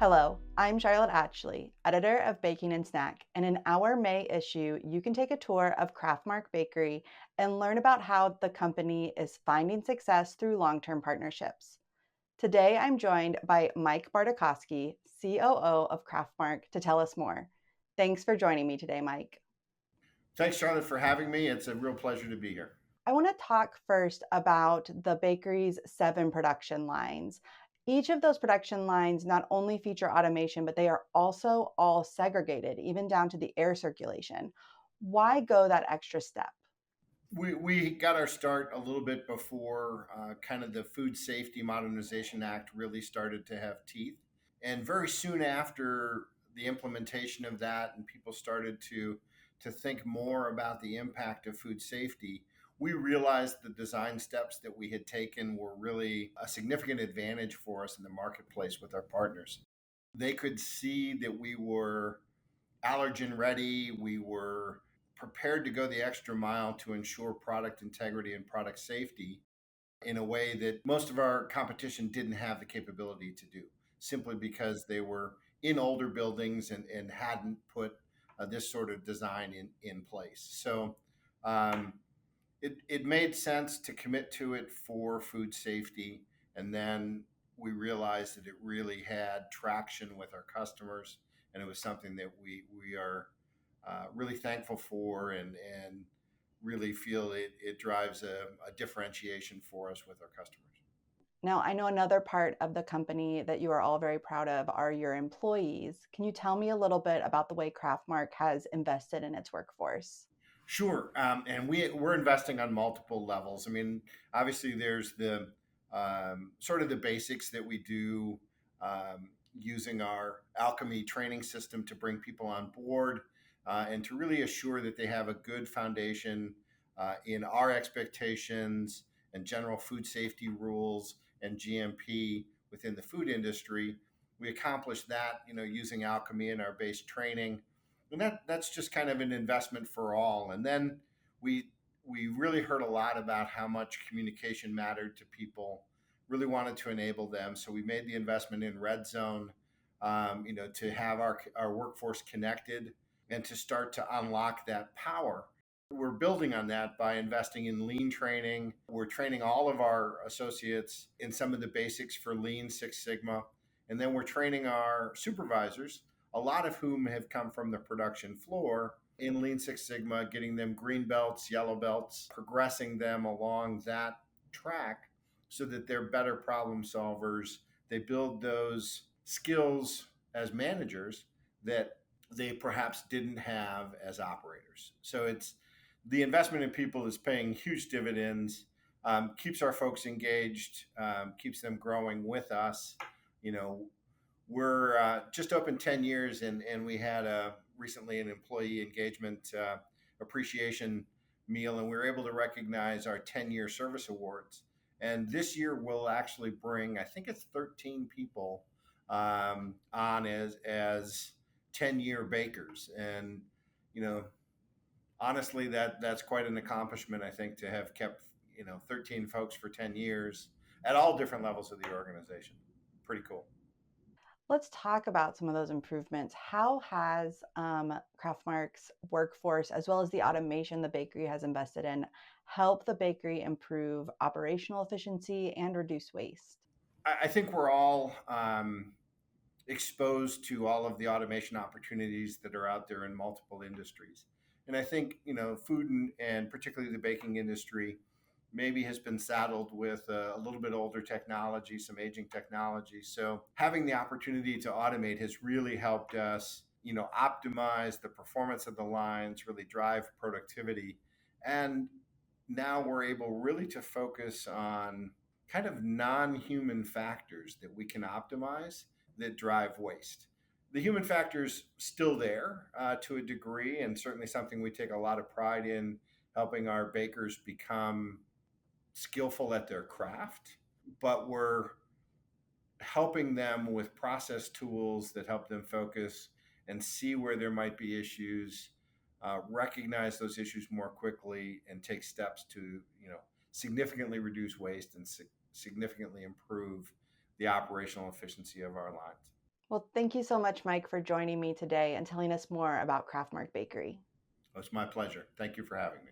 Hello, I'm Charlotte Atchley, editor of Baking and Snack, and in our May issue, you can take a tour of CraftMark Bakery and learn about how the company is finding success through long-term partnerships. Today, I'm joined by Mike Bartikoski, COO of CraftMark, to tell us more. Thanks for joining me today, Mike. Thanks, Charlotte, for having me. It's a real pleasure to be here. I want to talk first about the bakery's 7 production lines. Each of those production lines not only feature automation, but they are also all segregated, even down to the air circulation. Why go that extra step? We got our start a little bit before kind of the Food Safety Modernization Act really started to have teeth. And very soon after the implementation of that, and people started to think more about the impact of food safety, we realized the design steps that we had taken were really a significant advantage for us in the marketplace with our partners. They could see that we were allergen ready. We were prepared to go the extra mile to ensure product integrity and product safety in a way that most of our competition didn't have the capability to do, simply because they were in older buildings and hadn't put this sort of design in place. So it made sense to commit to it for food safety. And then we realized that it really had traction with our customers. And it was something that we are really thankful for and really feel it drives a differentiation for us with our customers. Now, I know another part of the company that you are all very proud of are your employees. Can you tell me a little bit about the way Kraftmark has invested in its workforce? Sure. And we're investing on multiple levels. I mean, obviously, there's the sort of the basics that we do using our Alchemy training system to bring people on board and to really assure that they have a good foundation in our expectations and general food safety rules and GMP within the food industry. We accomplish that, using Alchemy in our base training, and that's just kind of an investment for all. And then we we really heard a lot about how much communication mattered to people. Really wanted to enable them, so we made the investment in Red Zone, to have our workforce connected and to start to unlock that power. We're building on that by investing in lean training. We're training all of our associates in some of the basics for Lean Six Sigma. And then we're training our supervisors, a lot of whom have come from the production floor in Lean Six Sigma, getting them green belts, yellow belts, progressing them along that track so that they're better problem solvers. They build those skills as managers that they perhaps didn't have as operators. So it's the investment in people is paying huge dividends, keeps our folks engaged, keeps them growing with us. You know, we're just open 10 years, and we had recently an employee engagement appreciation meal, and we were able to recognize our 10-year service awards. And this year we'll actually bring, I think it's 13 people on as 10-year bakers. And, you know, honestly, that's quite an accomplishment, I think, to have kept 13 folks for 10 years at all different levels of the organization. Pretty cool. Let's talk about some of those improvements. How has Kraftmark's workforce, as well as the automation the bakery has invested in, helped the bakery improve operational efficiency and reduce waste? I think we're all exposed to all of the automation opportunities that are out there in multiple industries. And I think, food and particularly the baking industry maybe has been saddled with a little bit older technology, some aging technology. So having the opportunity to automate has really helped us, optimize the performance of the lines, really drive productivity. And now we're able really to focus on kind of non-human factors that we can optimize that drive waste. The human factor's still there to a degree, and certainly something we take a lot of pride in, helping our bakers become skillful at their craft, but we're helping them with process tools that help them focus and see where there might be issues, recognize those issues more quickly, and take steps to, significantly reduce waste and significantly improve the operational efficiency of our lines. Well, thank you so much, Mike, for joining me today and telling us more about CraftMark Bakery. It's my pleasure. Thank you for having me.